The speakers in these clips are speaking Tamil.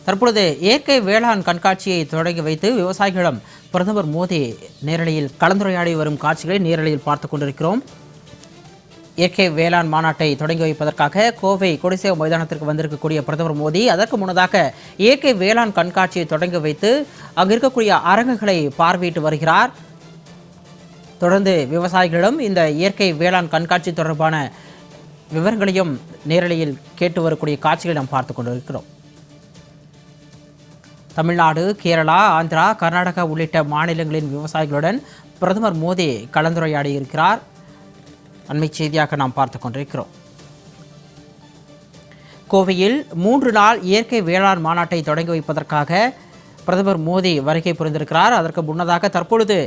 தற்பொழுது இயற்கை வேளாண் கண்காட்சியை தொடங்கி வைத்து விவசாயிகளிடம் பிரதமர் மோடி நேரலையில் கலந்துரையாடி வரும் காட்சிகளை நேரலையில் பார்த்துக் கொண்டிருக்கிறோம். இயற்கை வேளாண் மாநாட்டை தொடங்கி வைப்பதற்காக கோவை கொடிசியா மைதானத்திற்கு வந்திருக்கக்கூடிய பிரதமர் மோடி அதற்கு முன்னதாக இயற்கை வேளாண் கண்காட்சியை தொடங்கி வைத்து அங்கு இருக்கக்கூடிய அரங்குகளை பார்வையிட்டு வருகிறார். தொடர்ந்து விவசாயிகளிடம் இந்த இயற்கை வேளாண் கண்காட்சி தொடர்பான விவரங்களையும் நேரலையில் கேட்டு வரக்கூடிய காட்சிகளை நாம் பார்த்து கொண்டிருக்கிறோம். தமிழ்நாடு, கேரளா, ஆந்திரா, கர்நாடகா உள்ளிட்ட மாநிலங்களின் விவசாயிகளுடன் பிரதமர் மோடி கலந்துரையாடி இருக்கிறார். அண்மை செய்தியாக நாம் பார்த்து கொண்டிருக்கிறோம். கோவையில் 3 நாள் இயற்கை வேளாண் மாநாட்டை தொடங்கி வைப்பதற்காக பிரதமர் மோடி வருகை புரிந்திருக்கிறார். அதற்கு முன்னதாக தற்பொழுது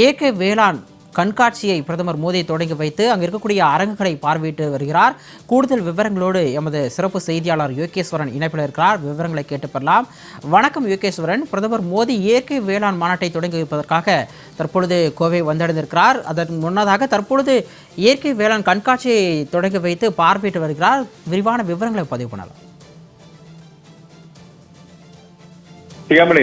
இயற்கை வேளாண் கண்காட்சியை பிரதமர் மோடி தொடங்கி வைத்து அங்கு இருக்கக்கூடிய அரங்குகளை பார்வையிட்டு வருகிறார். கூடுதல் விவரங்களோடு எமது சிறப்பு செய்தியாளர் யோகேஸ்வரன் இணைப்பில் இருக்கிறார். விவரங்களை கேட்டு பெறலாம். வணக்கம் யோகேஸ்வரன். பிரதமர் மோடி இயற்கை வேளாண் மாநாட்டை தொடங்கி வைப்பதற்காக தற்பொழுது கோவை வந்தடைந்திருக்கிறார். அதற்கு முன்னதாக தற்பொழுது இயற்கை வேளாண் கண்காட்சியை தொடங்கி வைத்து பார்வையிட்டு வருகிறார். விரிவான விவரங்களை பதிவு பண்ணலாம்.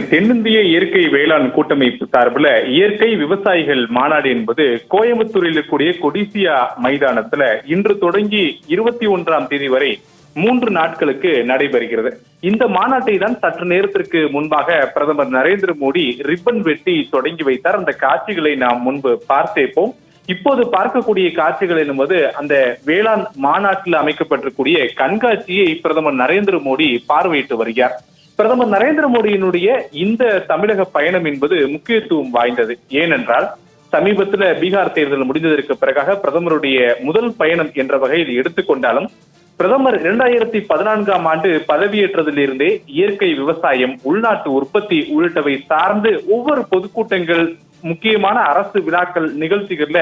தென்னிந்திய இயற்கை வேளாண் கூட்டமைப்பு சார்பில் இயற்கை விவசாயிகள் மாநாடு என்பது கோயம்புத்தூரில் இருக்கக்கூடிய கொடிசியா மைதானத்துல இன்று தொடங்கி 21ஆம் தேதி வரை 3 நாட்களுக்கு நடைபெறுகிறது. இந்த மாநாட்டை தான் சற்று நேரத்திற்கு முன்பாக பிரதமர் நரேந்திர மோடி ரிப்பன் வெட்டி தொடங்கி வைத்தார். அந்த காட்சிகளை நாம் முன்பு பார்த்தேப்போம். இப்போது பார்க்கக்கூடிய காட்சிகள் என்பது அந்த வேளாண் மாநாட்டில் அமைக்கப்பட்டிருக்கூடிய கண்காட்சியை பிரதமர் நரேந்திர மோடி பார்வையிட்டு வருகிறார். பிரதமர் நரேந்திர மோடியினுடைய இந்த தமிழக பயணம் என்பது முக்கியத்துவம் வாய்ந்தது. ஏனென்றால் சமீபத்தில் பீகார் தேர்தல் முடிந்ததற்கு பிறகாக பிரதமருடைய முதல் பயணம் என்ற வகையில் எடுத்துக்கொண்டாலும் பிரதமர் 2014ஆம் ஆண்டு பதவியேற்றதிலிருந்தே இயற்கை விவசாயம், உள்நாட்டு உற்பத்தி உள்ளிட்டவை சார்ந்து ஒவ்வொரு பொதுக்கூட்டங்கள், முக்கியமான அரசு விழாக்கள், நிகழ்ச்சிகள்ல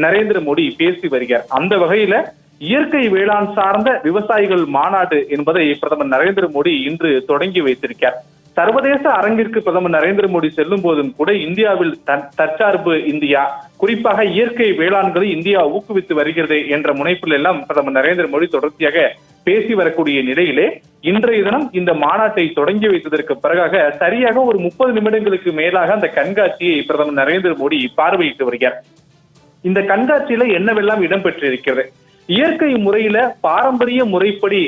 நரேந்திர மோடி பேசி வருகிறார். அந்த வகையில இயற்கை வேளாண் சார்ந்த விவசாயிகள் மாநாடு என்பதை பிரதமர் நரேந்திர மோடி இன்று தொடங்கி வைத்திருக்கிறார். சர்வதேச அரங்கிற்கு பிரதமர் நரேந்திர மோடி செல்லும் போதும் கூட இந்தியாவில் தற்சார்பு இந்தியா, குறிப்பாக இயற்கை வேளாண்களை இந்தியா ஊக்குவித்து வருகிறது என்ற முனைப்பில் எல்லாம் பிரதமர் நரேந்திர மோடி தொடர்ச்சியாக பேசி வரக்கூடிய நிலையிலே இன்றைய தினம் இந்த மாநாட்டை தொடங்கி வைத்ததற்கு பிறகாக சரியாக ஒரு 30 நிமிடங்களுக்கு மேலாக அந்த கண்காட்சியை பிரதமர் நரேந்திர மோடி பார்வையிட்டு வருகிறார். இந்த கண்காட்சியில என்னவெல்லாம் இடம்பெற்றிருக்கிறது, இயற்கை முறையில பாரம்பரிய முறைப்படி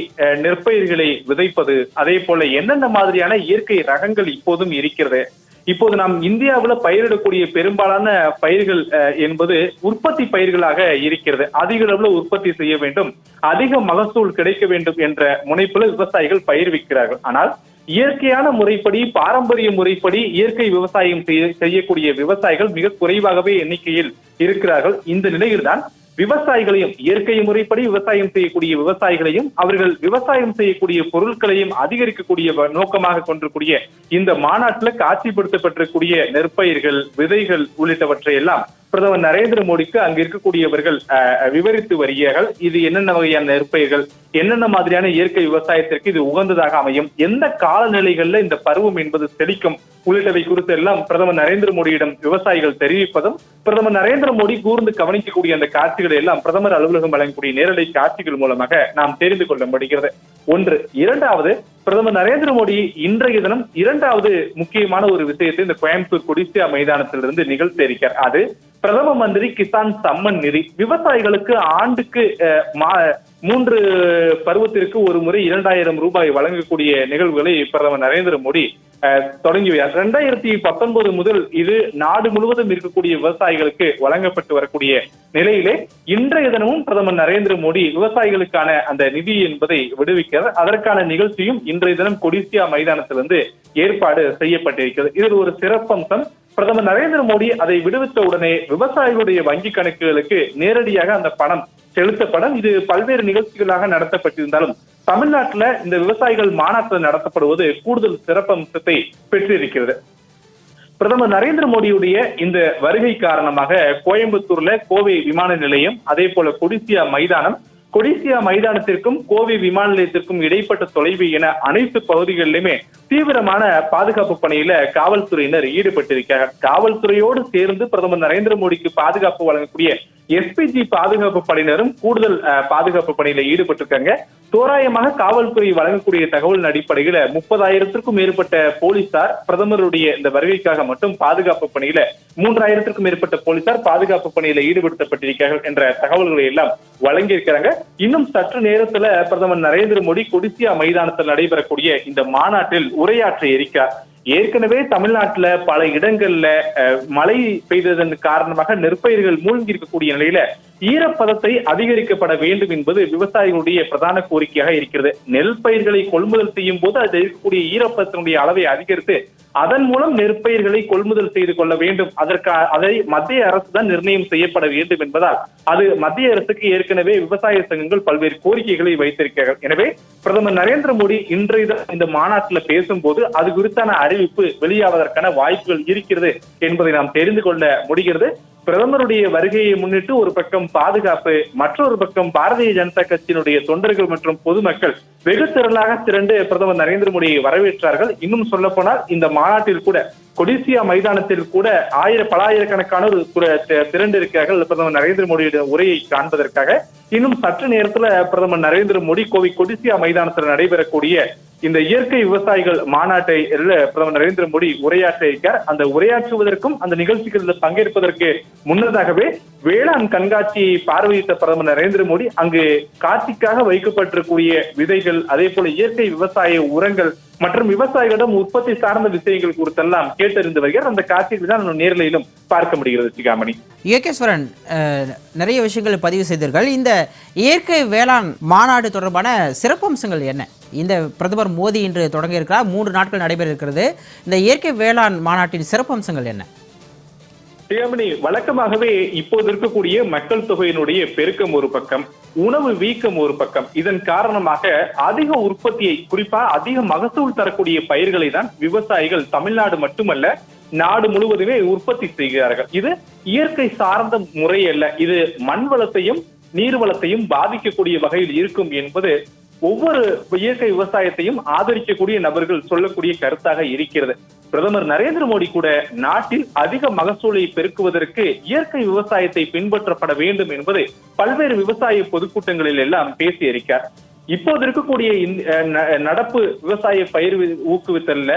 நெற்பயிர்களை விதைப்பது, அதே போல என்னென்ன மாதிரியான இயற்கை ரகங்கள் இப்போதும் இருக்கிறது, இப்போது நாம் இந்தியாவுல பயிரிடக்கூடிய பெரும்பாலான பயிர்கள் என்பது உற்பத்தி பயிர்களாக இருக்கிறது. அதிக அளவுல உற்பத்தி செய்ய வேண்டும், அதிக மகசூல் கிடைக்க வேண்டும் என்ற முனைப்புல விவசாயிகள் பயிர்விக்கிறார்கள். ஆனால் இயற்கையான முறைப்படி, பாரம்பரிய முறைப்படி இயற்கை விவசாயம் செய்யக்கூடிய விவசாயிகள் மிக குறைவாகவே எண்ணிக்கையில் இருக்கிறார்கள். இந்த நிலையில்தான் விவசாயிகளையும், இயற்கை முறைப்படி விவசாயம் செய்யக்கூடிய விவசாயிகளையும், அவர்கள் விவசாயம் செய்யக்கூடிய பொருட்களையும் அதிகரிக்கக்கூடிய நோக்கமாக கொண்டிருக்கூடிய இந்த மாநாட்டில் காட்சிப்படுத்தப்பட்டிருக்கூடிய நெற்பயிர்கள், விதைகள் உள்ளிட்டவற்றை எல்லாம் பிரதமர் நரேந்திர மோடிக்கு அங்கு இருக்கக்கூடியவர்கள் விவரித்து வருகிறார்கள். இது என்னென்ன வகையான நெற்பயிர்கள், என்னென்ன மாதிரியான இயற்கை விவசாயத்திற்கு இது உகந்ததாக அமையும், எந்த காலநிலைகள்ல இந்த பருவம் என்பது செழிக்கும் உள்ளிட்டவை குறித்து எல்லாம் பிரதமர் நரேந்திர மோடியிடம் விவசாயிகள் தெரிவிப்பதும், பிரதமர் நரேந்திர மோடி கூர்ந்து கவனிக்கக்கூடிய அந்த காட்சிகளை எல்லாம் பிரதமர் அலுவலகம் வழங்கக்கூடிய நேரலை காட்சிகள் மூலமாக நாம் தெரிந்து கொள்ள முடிகிறது. ஒன்று. இரண்டாவது, பிரதமர் நரேந்திர மோடி இன்றைய தினம் 2வது முக்கியமான ஒரு விஷயத்தை இந்த கோயம்புத்தூர் கொடிசியா மைதானத்திலிருந்து நிகழ்த்த இருக்கிறார். அது பிரதம மந்திரி கிசான் சம்மன் நிதி. விவசாயிகளுக்கு ஆண்டுக்கு 3 பருவத்திற்கு ஒரு முறை 2000 ரூபாய் வழங்கக்கூடிய நிகழ்வுகளை பிரதமர் நரேந்திர மோடி தொடங்கி வைத்தார். 2019 முதல் இது நாடு முழுவதும் இருக்கக்கூடிய விவசாயிகளுக்கு வழங்கப்பட்டு வரக்கூடிய நிலையிலே இன்றைய தினமும் பிரதமர் நரேந்திர மோடி விவசாயிகளுக்கான அந்த நிதி என்பதை விடுவிக்கிறார். அதற்கான நிகழ்ச்சியும் இன்றைய தினம் கொடிசியா மைதானத்திலிருந்து ஏற்பாடு செய்யப்பட்டிருக்கிறது. இதில் ஒரு சிறப்பம்சம், பிரதமர் நரேந்திர மோடி அதை விடுவித்த உடனே விவசாயிகளுடைய வங்கி கணக்குகளுக்கு நேரடியாக அந்த பணம் செலுத்தப்படும். இது பல்வேறு நிகழ்ச்சிகளாக நடத்தப்பட்டிருந்தாலும் தமிழ்நாட்டில் இந்த விவசாயிகள் மாநாட்டில் நடத்தப்படுவது கூடுதல் சிறப்பம்சத்தை பெற்றிருக்கிறது. பிரதமர் நரேந்திர மோடியுடைய இந்த வருகை காரணமாக கோயம்புத்தூர்ல கோவை விமான நிலையம், அதே போல கொடிசியா மைதானம், கொடிசியா மைதானத்திற்கும் கோவை விமான நிலையத்திற்கும் இடைப்பட்ட தொலைவு என அனைத்து பகுதிகளிலுமே தீவிரமான பாதுகாப்பு பணியில காவல்துறையினர் ஈடுபட்டிருக்கிறார்கள். காவல்துறையோடு சேர்ந்து பிரதமர் நரேந்திர மோடிக்கு பாதுகாப்பு வழங்கக்கூடிய எஸ்பிஜி பாதுகாப்பு படையினரும் கூடுதல் பாதுகாப்பு பணியில ஈடுபட்டிருக்காங்க. தோராயமாக காவல்துறை வழங்கக்கூடிய தகவலின் அடிப்படையில 30,000க்கும் மேற்பட்ட போலீசார் பிரதமருடைய இந்த வருகைக்காக மட்டும் பாதுகாப்பு பணியில 3,000க்கும் மேற்பட்ட போலீசார் பாதுகாப்பு பணியில ஈடுபடுத்தப்பட்டிருக்கிறார்கள் என்ற தகவல்களை எல்லாம் வழங்கியிருக்கிறாங்க. இன்னும் சற்று நேரத்துல பிரதமர் நரேந்திர மோடி கொடிசியா மைதானத்தில் நடைபெறக்கூடிய இந்த மாநாட்டில் உரையாற்ற இருக்கிறார். ஏற்கனவே தமிழ்நாட்டுல பல இடங்கள்ல மழை பெய்ததன் காரணமாக நெற்பயிர்கள் மூழ்கி இருக்கக்கூடிய நிலையில ஈரப்பதத்தை அதிகரிக்கப்பட வேண்டும் என்பது விவசாயிகளுடைய பிரதான கோரிக்கையாக இருக்கிறது. நெல் பயிர்களை கொள்முதல் செய்யும் போது அதில் இருக்கக்கூடிய ஈரப்பதத்தினுடைய அளவை அதிகரித்து அதன் மூலம் நெற்பயிர்களை கொள்முதல் செய்து கொள்ள வேண்டும். அதை மத்திய அரசு தான் நிர்ணயம் செய்யப்பட வேண்டும் என்பதால் அது மத்திய அரசுக்கு ஏற்கனவே விவசாய சங்கங்கள் பல்வேறு கோரிக்கைகளை வைத்திருக்கிறார்கள். எனவே பிரதமர் நரேந்திர மோடி இன்றைய இந்த மாநாட்டில் பேசும்போது அது குறித்தான அறிவிப்பு வெளியாவதற்கான வாய்ப்புகள் இருக்கிறது என்பதை நாம் தெரிந்து கொள்ள முடிகிறது. பிரதமருடைய வருகையை முன்னிட்டு ஒரு பக்கம் பாதுகாப்பு, மற்றொரு பக்கம் பாரதிய ஜனதா கட்சியினுடைய தொண்டர்கள் மற்றும் பொதுமக்கள் வெகு திரளாக திரண்டு பிரதமர் நரேந்திர மோடியை வரவேற்றார்கள். இன்னும் சொல்ல போனால் இந்த மாநாட்டில் கூட கொடிசியா மைதானத்தில் கூட பல ஆயிரக்கணக்கானோர் திரண்டு இருக்கிறார்கள் பிரதமர் நரேந்திர மோடியுடைய உரையை காண்பதற்காக. இன்னும் சற்று நேரத்துல பிரதமர் நரேந்திர மோடி கொடிசியா மைதானத்தில் நடைபெறக்கூடிய இந்த இயற்கை விவசாயிகள் மாநாட்டை பிரதமர் நரேந்திர மோடி உரையாற்ற இருக்கிறார். அந்த உரையாற்றுவதற்கும் அந்த நிகழ்ச்சிகளில் பங்கேற்பதற்கு முன்னதாகவே வேளாண் கண்காட்சியை பார்வையிட்ட பிரதமர் நரேந்திர மோடி அங்கு காட்சிக்காக வைக்கப்பட்டிருக்கூடிய விதைகள், அதே போல இயற்கை விவசாய உரங்கள் மற்றும் விவசாயிகளிடம் உற்பத்தி சார்ந்த விஷயங்கள் குறித்தெல்லாம் கேட்டறிந்து வருகிறார். அந்த காட்சிகளை தான் நேரிலும் பார்க்க முடிகிறது. சிகாமணி, யோகேஸ்வரன், நிறைய விஷயங்களை பதிவு செய்தீர்கள். இந்த இயற்கை வேளாண் மாநாடு தொடர்பான சிறப்பம்சங்கள் என்ன? இந்த பிரதமர் மோடி இன்று தொடங்க இருக்கிறார், 3 நாட்கள் நடைபெற இருக்கிறது. இந்த இயற்கை வேளாண் மாநாட்டின் சிறப்பம்சங்கள் என்ன? சிகாமணி, வழக்கமாகவே இப்போது இருக்கக்கூடிய மக்கள் தொகையினுடைய பெருக்கம் ஒரு பக்கம், உணவு வீக்கம் ஒரு பக்கம். இதன் காரணமாக அதிக உற்பத்தியை, குறிப்பா அதிக மகசூல் தரக்கூடிய பயிர்களை தான் விவசாயிகள் தமிழ்நாடு மட்டுமல்ல நாடு முழுவதுமே உற்பத்தி செய்கிறார்கள். இது இயற்கை சார்ந்த முறை அல்ல, இது மண் வளத்தையும் நீர் வளத்தையும் பாதிக்கக்கூடிய வகையில் இருக்கும் என்பது ஒவ்வொரு இயற்கை விவசாயத்தையும் ஆதரிக்கக்கூடிய நபர்கள் சொல்லக்கூடிய கருத்தாக இருக்கிறது. பிரதமர் நரேந்திர மோடி கூட நாட்டில் அதிக மகசூலை பெருக்குவதற்கு இயற்கை விவசாயத்தை பின்பற்றப்பட வேண்டும் என்பது பல்வேறு விவசாய பொதுக்கூட்டங்களில் எல்லாம் பேசியிருக்கிறார். இப்போது இருக்கக்கூடிய நடப்பு விவசாய பயிர் ஊக்குவித்தல்ல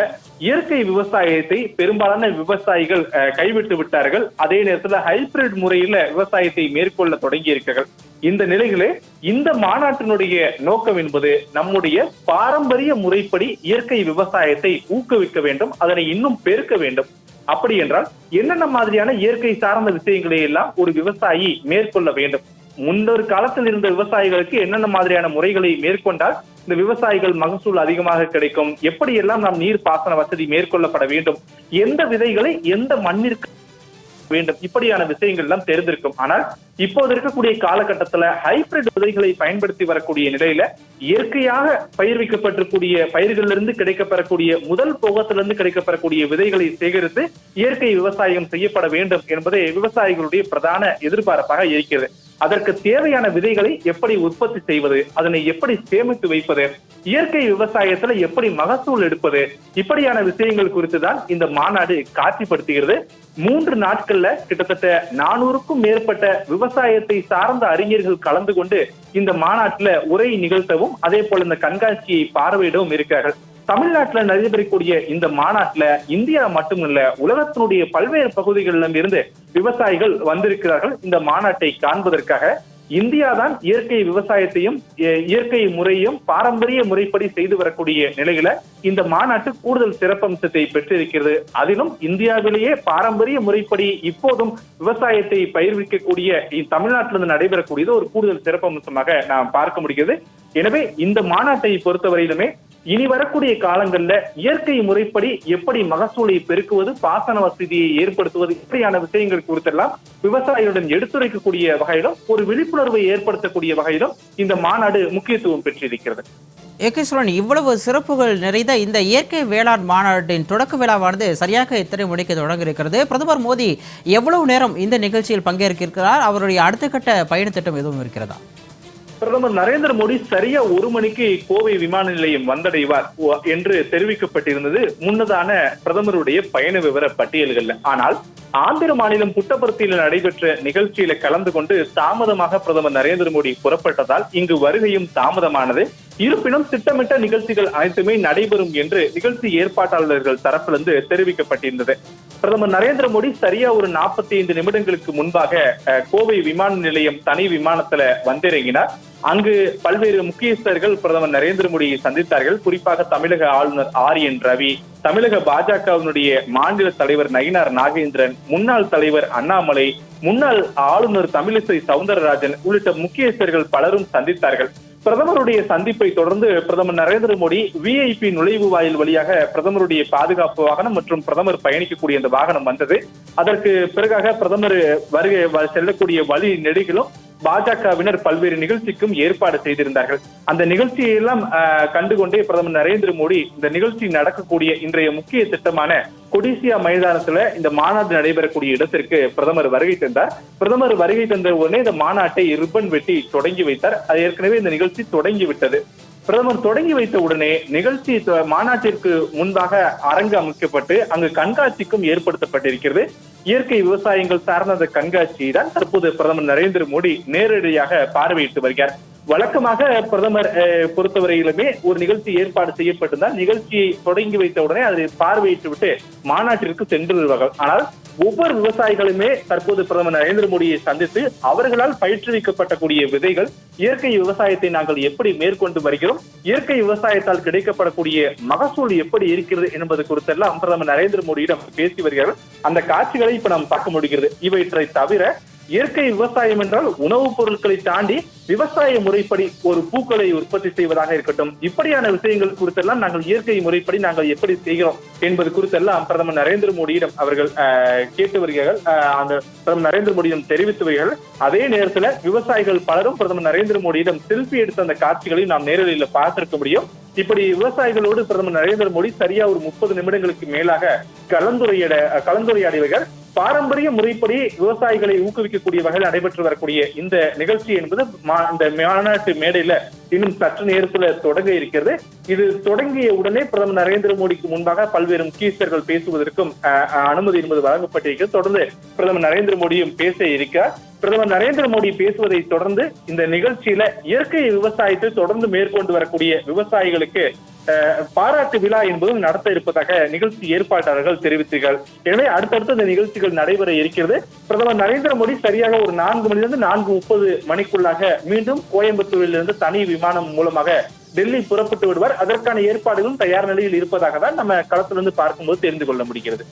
இயற்கை விவசாயத்தை பெரும்பாலான விவசாயிகள் கைவிட்டு விட்டார்கள். அதே நேரத்தில் ஹைபிரிட் முறையில விவசாயத்தை மேற்கொள்ள தொடங்கி இருக்கிறார்கள். இந்த நிலையிலே இந்த மாநாட்டினுடைய நோக்கம் என்பது நம்முடைய பாரம்பரிய முறைப்படி இயற்கை விவசாயத்தை ஊக்குவிக்க வேண்டும், அதனை இன்னும் பெருக்க வேண்டும். அப்படி என்றால் என்னென்ன மாதிரியான இயற்கை சார்ந்த விஷயங்களை எல்லாம் ஒரு விவசாயி மேற்கொள்ள வேண்டும்? முன்னொரு காலத்தில் இருந்த விவசாயிகளுக்கு என்னென்ன மாதிரியான முறைகளை மேற்கொண்டால் இந்த விவசாயிகள் மகசூல் அதிகமாக கிடைக்கும், எப்படி எல்லாம் நாம் நீர் பாசன வசதி மேற்கொள்ளப்பட வேண்டும், எந்த விதைகளை எந்த மண்ணிற்கு வேண்டும், இப்படியான விஷயங்கள் எல்லாம் தெரிந்திருக்கும். ஆனால் இப்போது இருக்கக்கூடிய காலகட்டத்துல ஹைபிரிட் விதைகளை பயன்படுத்தி வரக்கூடிய நிலையில இயற்கையாக பயிர்விக்கப்பட்டிருக்கூடிய பயிர்களிலிருந்து கிடைக்கப்பெறக்கூடிய முதல் போகத்திலிருந்து கிடைக்கப்பெறக்கூடிய விதைகளை சேகரித்து இயற்கை விவசாயம் செய்யப்பட வேண்டும் என்பதே விவசாயிகளுடைய பிரதான எதிர்பார்ப்பாக இருக்கிறது. அதற்கு தேவையான விதைகளை எப்படி உற்பத்தி செய்வது, அதனை எப்படி சேமித்து வைப்பது, இயற்கை விவசாயத்துல எப்படி மகசூல் எடுப்பது, இப்படியான விஷயங்கள் குறித்துதான் இந்த மாநாடு காட்சிப்படுத்துகிறது. 3 நாட்கள்ல கிட்டத்தட்ட 400க்கும் மேற்பட்ட விவசாயத்தை சார்ந்த அறிஞர்கள் கலந்து கொண்டு இந்த மாநாட்டுல உரை நிகழ்த்தவும் அதே போல இந்த கண்காட்சியை பார்வையிடவும் இருக்கிறார்கள். தமிழ்நாட்டுல நடைபெறக்கூடிய இந்த மாநாட்டுல இந்தியா மட்டுமல்ல உலகத்தினுடைய பல்வேறு பகுதிகளிலும் இருந்து விவசாயிகள் வந்திருக்கிறார்கள் இந்த மாநாட்டை காண்பதற்காக. இந்தியா தான் இயற்கை விவசாயத்தையும் இயற்கை முறையும் பாரம்பரிய முறைப்படி செய்து வரக்கூடிய நிலையில இந்த மாநாட்டு கூடுதல் சிறப்பம்சத்தை பெற்றிருக்கிறது. அதிலும் இந்தியாவிலேயே பாரம்பரிய முறைப்படி இப்போதும் விவசாயத்தை பயிர்விக்கக்கூடிய தமிழ்நாட்டிலிருந்து நடைபெறக்கூடியது ஒரு கூடுதல் சிறப்பம்சமாக நாம் பார்க்க முடிகிறது. எனவே இந்த மாநாட்டை பொறுத்தவரையிலுமே இனி வரக்கூடிய காலங்கள்ல இயற்கை முறைப்படி எப்படி மகசூலை பெருக்குவது, பாசன வசதியை ஏற்படுத்துவது, இப்படியான விஷயங்கள் குறித்தெல்லாம் விவசாயிகளுடன் எடுத்துரைக்கக்கூடிய வகையிலும் ஒரு விழிப்புணர்வை ஏற்படுத்தக்கூடிய வகையிலும் இந்த மாநாடு முக்கியத்துவம் பெற்றிருக்கிறது. யோகேஸ்வரன், இவ்வளவு சிறப்புகள் நிறைந்த இந்த இயற்கை வேளாண் மாநாட்டின் தொடக்க விழாவானது சரியாக எத்தனை மணிக்கு தொடங்க இருக்கிறது? பிரதமர் மோடி எவ்வளவு நேரம் இந்த நிகழ்ச்சியில் பங்கேற்கிறார்? அவருடைய அடுத்த கட்ட பயண திட்டம் எதுவும் இருக்கிறதா? பிரதமர் நரேந்திர மோடி சரியா 1 மணிக்கு கோவை விமான நிலையம் வந்தடைவார் என்று தெரிவிக்கப்பட்டிருந்தது முன்னதான பிரதமருடைய பயண விவர பட்டியல்கள்ல. ஆனால் ஆந்திர மாநிலம் புட்டபர்த்தியில் நடைபெற்ற நிகழ்ச்சியில கலந்து கொண்டு தாமதமாக பிரதமர் நரேந்திர மோடி புறப்பட்டதால் இங்கு வருகையும் தாமதமானது. இருப்பினும் திட்டமிட்ட நிகழ்ச்சிகள் அனைத்துமே நடைபெறும் என்று நிகழ்ச்சி ஏற்பாட்டாளர்கள் தரப்பிலிருந்து தெரிவிக்கப்பட்டிருந்தது. பிரதமர் நரேந்திர மோடி சரியா ஒரு 45 நிமிடங்களுக்கு முன்பாக கோவை விமான நிலையம் தனி விமானத்துல வந்திறங்கினார். அங்கு பல்வேறு முக்கியஸ்தர்கள் பிரதமர் நரேந்திர மோடியை சந்தித்தார்கள். குறிப்பாக தமிழக ஆளுநர் ஆர்.என். ரவி, தமிழக பாஜகவினுடைய மாநில தலைவர் நயினார் நாகேந்திரன், முன்னாள் தலைவர் அண்ணாமலை, முன்னாள் ஆளுநர் தமிழிசை சவுந்தரராஜன் உள்ளிட்ட முக்கியஸ்தர்கள் பலரும் சந்தித்தார்கள். பிரதமருடைய சந்திப்பை தொடர்ந்து பிரதமர் நரேந்திர மோடி VIP நுழைவு வாயில் வழியாக பிரதமருடைய பாதுகாப்பு வாகனம் மற்றும் பிரதமர் பயணிக்கக்கூடிய அந்த வாகனம் வந்தது. அதற்கு பிறகாக பிரதமர் வருகை செல்லக்கூடிய வழி நெடுகிலும் பாஜகவினர் பல்வேறு நிகழ்ச்சிக்கும் ஏற்பாடு செய்திருந்தார்கள். அந்த நிகழ்ச்சியெல்லாம் கண்டுகொண்டே பிரதமர் நரேந்திர மோடி இந்த நிகழ்ச்சி நடக்கக்கூடிய இன்றைய முக்கிய திட்டமான கொடிசியா மைதானத்துல இந்த மாநாடு நடைபெறக்கூடிய இடத்திற்கு பிரதமர் வருகை தந்தார். பிரதமர் வருகை தந்த உடனே இந்த மாநாட்டை ரிப்பன் வெட்டி தொடங்கி வைத்தார். அது ஏற்கனவே இந்த நிகழ்ச்சி தொடங்கிவிட்டது. பிரதமர் தொடங்கி வைத்த உடனே நிகழ்ச்சி மாநாட்டிற்கு முன்பாக அரங்கு அமைக்கப்பட்டு அங்கு கண்காட்சிக்கும் ஏற்படுத்தப்பட்டிருக்கிறது. இயற்கை விவசாயங்கள் சார்ந்த அந்த கண்காட்சியை தான் தற்போது பிரதமர் நரேந்திர மோடி நேரடியாக பார்வையிட்டு வருகிறார். வழக்கமாக பிரதமர் பொறுத்தவரையிலுமே ஒரு நிகழ்ச்சி ஏற்பாடு செய்யப்பட்டிருந்தால் நிகழ்ச்சியை தொடங்கி வைத்த உடனே அதை பார்வையிட்டு விட்டு மாநாட்டிற்கு சென்று வருவார்கள். ஆனால் ஒவ்வொரு விவசாயிகளுமே தற்போது பிரதமர் நரேந்திர மோடியை சந்தித்து அவர்களால் பயிற்றுவிக்கப்படக்கூடிய விதைகள், இயற்கை விவசாயத்தை நாங்கள் எப்படி மேற்கொண்டு வருகிறோம், இயற்கை விவசாயத்தால் கிடைக்கப்படக்கூடிய மகசூல் எப்படி இருக்கிறது என்பது குறித்தெல்லாம் பிரதமர் நரேந்திர மோடியிடம் பேசி வருகிறார்கள். அந்த காட்சிகளை இப்ப நாம் பார்க்க முடிகிறது. இவற்றை தவிர இயற்கை விவசாயம் என்றால் உணவுப் பொருட்களை தாண்டி விவசாய முறைப்படி ஒரு பூக்களை உற்பத்தி செய்வதாக இருக்கட்டும், இப்படியான விஷயங்கள் குறித்தெல்லாம் நாங்கள் இயற்கை முறைப்படி நாங்கள் எப்படி செய்கிறோம் என்பது குறித்தெல்லாம் பிரதமர் நரேந்திர மோடியிடம் அவர்கள் கேட்டு வருகிறார்கள். அந்த பிரதமர் நரேந்திர மோடியிடம் தெரிவித்து வருகிறார்கள். அதே நேரத்தில் விவசாயிகள் பலரும் பிரதமர் நரேந்திர மோடியிடம் செல்ஃபி எடுத்த அந்த காட்சிகளை நாம் நேரடியில் பார்த்திருக்க முடியும். இப்படி விவசாயிகளோடு பிரதமர் நரேந்திர மோடி சரியா ஒரு 30 நிமிடங்களுக்கு மேலாக கலந்துரையாடியவர்கள். பாரம்பரிய முறைப்படி விவசாயிகளை ஊக்குவிக்கக்கூடிய வகையில் நடைபெற்று வரக்கூடிய இந்த நிகழ்ச்சி என்பது இந்த மாநாட்டு மேடையில இன்னும் சற்று நேரத்துல தொடங்க இருக்கிறது. இது தொடங்கிய உடனே பிரதமர் நரேந்திர மோடிக்கு முன்பாக பல்வேறு முக்கியஸ்தர்கள் பேசுவதற்கும் அனுமதி என்பது வழங்கப்பட்டிருக்கிறது. தொடர்ந்து பிரதமர் நரேந்திர மோடியும் பேச இருக்கிறார். பிரதமர் நரேந்திர மோடி பேசுவதை தொடர்ந்து இந்த நிகழ்ச்சியில இயற்கை விவசாயத்தை தொடர்ந்து மேற்கொண்டு வரக்கூடிய விவசாயிகளுக்கு பாராட்டு விழா என்பதும் நடத்த இருப்பதாக நிகழ்ச்சி ஏற்பாட்டாளர்கள் தெரிவித்தார்கள். எனவே அடுத்தடுத்து இந்த நிகழ்ச்சிகள் நடைபெற இருக்கிறது. பிரதமர் நரேந்திர மோடி சரியாக ஒரு 4 மணிலிருந்து 4:30 மணிக்குள்ளாக மீண்டும் கோயம்புத்தூரிலிருந்து தனி விமானம் மூலமாக டெல்லி புறப்பட்டு விடுவார். அதற்கான ஏற்பாடுகளும் தயார் நிலையில் இருப்பதாக தான் நம்ம களத்திலிருந்து பார்க்கும்போது தெரிந்து கொள்ள முடிகிறது.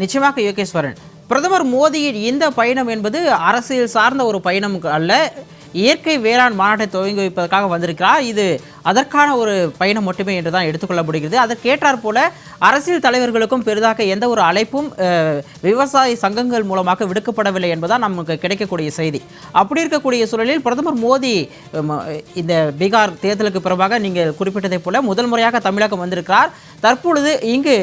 நிச்சயமாக யோகேஸ்வரன், பிரதமர் மோடியின் இந்த பயணம் என்பது அரசியல் சார்ந்த ஒரு பயணம் அல்ல, இயற்கை வேளாண் மாநாட்டை துவங்கி வைப்பதற்காக வந்திருக்கிறார். இது அதற்கான ஒரு பயணம் மட்டுமே என்று தான் எடுத்துக்கொள்ள முடிகிறது. அதற்கேற்றாற் போல அரசியல் தலைவர்களுக்கும் பெரிதாக எந்த ஒரு அழைப்பும் விவசாய சங்கங்கள் மூலமாக விடுக்கப்படவில்லை என்பதுதான் நமக்கு கிடைக்கக்கூடிய செய்தி. அப்படி இருக்கக்கூடிய சூழலில் பிரதமர் மோடி இந்த பீகார் தேர்தலுக்கு பிறகாக நீங்கள் குறிப்பிட்டதைப் போல முதல் முறையாக தமிழகம் வந்திருக்கிறார். தற்பொழுது இங்கு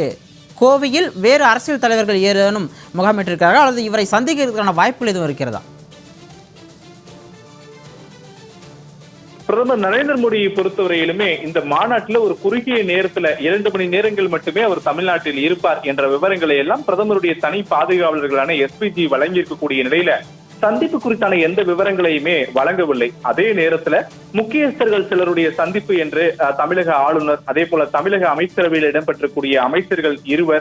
கோவையில் வேறு அரசியல் தலைவர்கள் ஏதேனும் முகாமிட்டிருக்கிறார்கள் அல்லது இவரை சந்திக்கிறதுக்கான வாய்ப்புகள் எதுவும் இருக்கிறதா? பிரதமர் நரேந்திர மோடியை பொறுத்தவரையிலுமே இந்த மாநாட்டில் ஒரு குறுகிய நேரத்துல 2 மணி நேரங்கள் மட்டுமே அவர் தமிழ்நாட்டில் இருப்பார் என்ற விவரங்களை எல்லாம் பிரதமருடைய தனி பாதுகாவலர்களான SPG வழங்கி இருக்கக்கூடிய நிலையில சந்திப்பு குறித்தான எந்த விவரங்களையுமே வழங்கவில்லை. அதே நேரத்துல முக்கியஸ்தர்கள் சிலருடைய சந்திப்பு என்று தமிழக ஆளுநர், அதே போல தமிழக அமைச்சரவையில் இடம்பெற்றக்கூடிய அமைச்சர்கள் 2,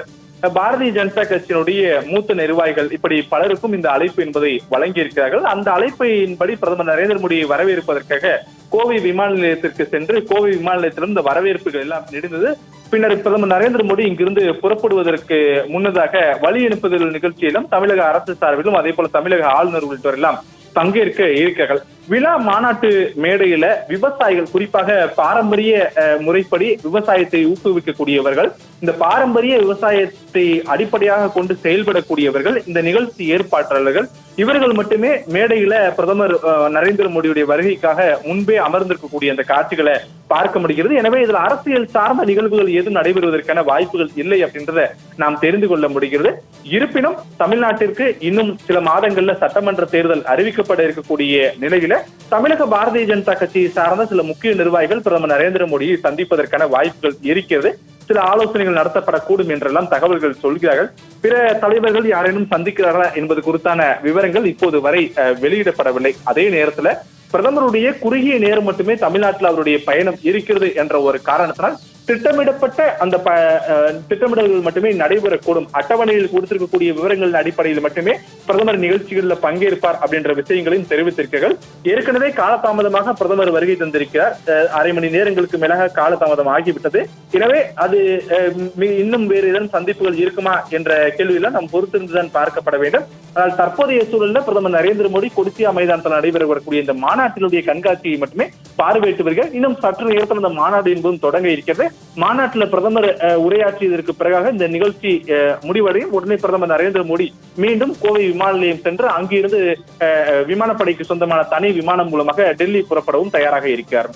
பாரதிய ஜனதா கட்சியினுடைய மூத்த நிர்வாகிகள், இப்படி பலருக்கும் இந்த அழைப்பு என்பதை வழங்கியிருக்கிறார்கள். அந்த அழைப்பின்படி பிரதமர் நரேந்திர மோடியை வரவேற்பதற்காக கோவை விமான நிலையத்திற்கு சென்று கோவை விமான நிலையத்திலும் இந்த வரவேற்புகள் எல்லாம் நெடுந்தது. பின்னர் பிரதமர் நரேந்திர மோடி இங்கிருந்து புறப்படுவதற்கு முன்னதாக வழி அனுப்புதல் நிகழ்ச்சியிலும் தமிழக அரசு சார்பிலும் அதே போல தமிழக ஆளுநர் உள்ளிட்டோர் எல்லாம் பங்கேற்க இருக்கிறார்கள். விழா மாநாட்டு மேடையில விவசாயிகள், குறிப்பாக பாரம்பரிய முறைப்படி விவசாயத்தை ஊக்குவிக்கக்கூடியவர்கள், இந்த பாரம்பரிய விவசாயத்தை அடிப்படையாக கொண்டு செயல்படக்கூடியவர்கள், இந்த நிகழ்ச்சி ஏற்பாட்டாளர்கள், இவர்கள் மட்டுமே மேடையில பிரதமர் நரேந்திர மோடியுடைய வருகைக்காக முன்பே அமர்ந்திருக்கக்கூடிய அந்த காட்சிகளை பார்க்க முடிகிறது. எனவே இதுல அரசியல் சார்ந்த நிகழ்வுகள் எதுவும் நடைபெறுவதற்கான வாய்ப்புகள் இல்லை அப்படின்றத நாம் தெரிந்து கொள்ள முடிகிறது. இருப்பினும் தமிழ்நாட்டிற்கு இன்னும் சில மாதங்கள்ல சட்டமன்ற தேர்தல் அறிவிக்கப்பட இருக்கக்கூடிய நிலையில தமிழக பாரதிய ஜனதா கட்சியை சார்ந்த சில முக்கிய நிர்வாகிகள் பிரதமர் நரேந்திர மோடியை சந்திப்பதற்கான வாய்ப்புகள் இருக்கிறது. சில ஆலோசனைகள் நடத்தப்படக்கூடும் என்றெல்லாம் தகவல்கள் சொல்கிறார்கள். பிற தலைவர்கள் யாரேனும் சந்திக்கிறார்களா என்பது குறித்தான விவரங்கள் இப்போது வரை வெளியிடப்படவில்லை. அதே நேரத்துல பிரதமருடைய குறுகிய நேரம் மட்டுமே தமிழ்நாட்டில் அவருடைய பயணம் இருக்கிறது என்ற ஒரு காரணத்தினால் திட்டமிடப்பட்ட அந்த திட்டமிடல்கள் மட்டுமே நடைபெறக்கூடும். அட்டவணையில் கொடுத்திருக்கக்கூடிய விவரங்களின் அடிப்படையில் மட்டுமே பிரதமர் நிகழ்ச்சிகளில் பங்கேற்பார் அப்படின்ற விஷயங்களையும் தெரிவித்திருக்கிறார்கள். ஏற்கனவே காலதாமதமாக பிரதமர் வருகை தந்திருக்கிறார். அரை மணி நேரங்களுக்கு மேலாக காலதாமதம் ஆகிவிட்டது. எனவே அது இன்னும் வேறு ஏதேனும் சந்திப்புகள் இருக்குமா என்ற கேள்வியெல்லாம் நாம் பொறுத்திருந்துதான் பார்க்கப்பட வேண்டும். ஆனால் தற்போதைய சூழலில் பிரதமர் நரேந்திர மோடி கொடிசியா மைதானத்தில் நடைபெறக்கூடிய இந்த மாநாட்டினுடைய கண்காட்சியை மட்டுமே பார்வையிட்டு வருகிறார். இன்னும் சற்று நேரத்தில் இந்த மாநாடு என்பதும் தொடங்க இருக்கிறது. மாநாட்டில் பிரதமர் உரையாற்றியதற்கு பிறகாக இந்த நிகழ்ச்சி முடிவடையும். உடனே பிரதமர் நரேந்திர மோடி மீண்டும் கோவை விமான நிலையம் சென்று அங்கிருந்து விமானப்படைக்கு சொந்தமான தனி விமானம் மூலமாக டெல்லி புறப்படவும் தயாராக இருக்கிறார்.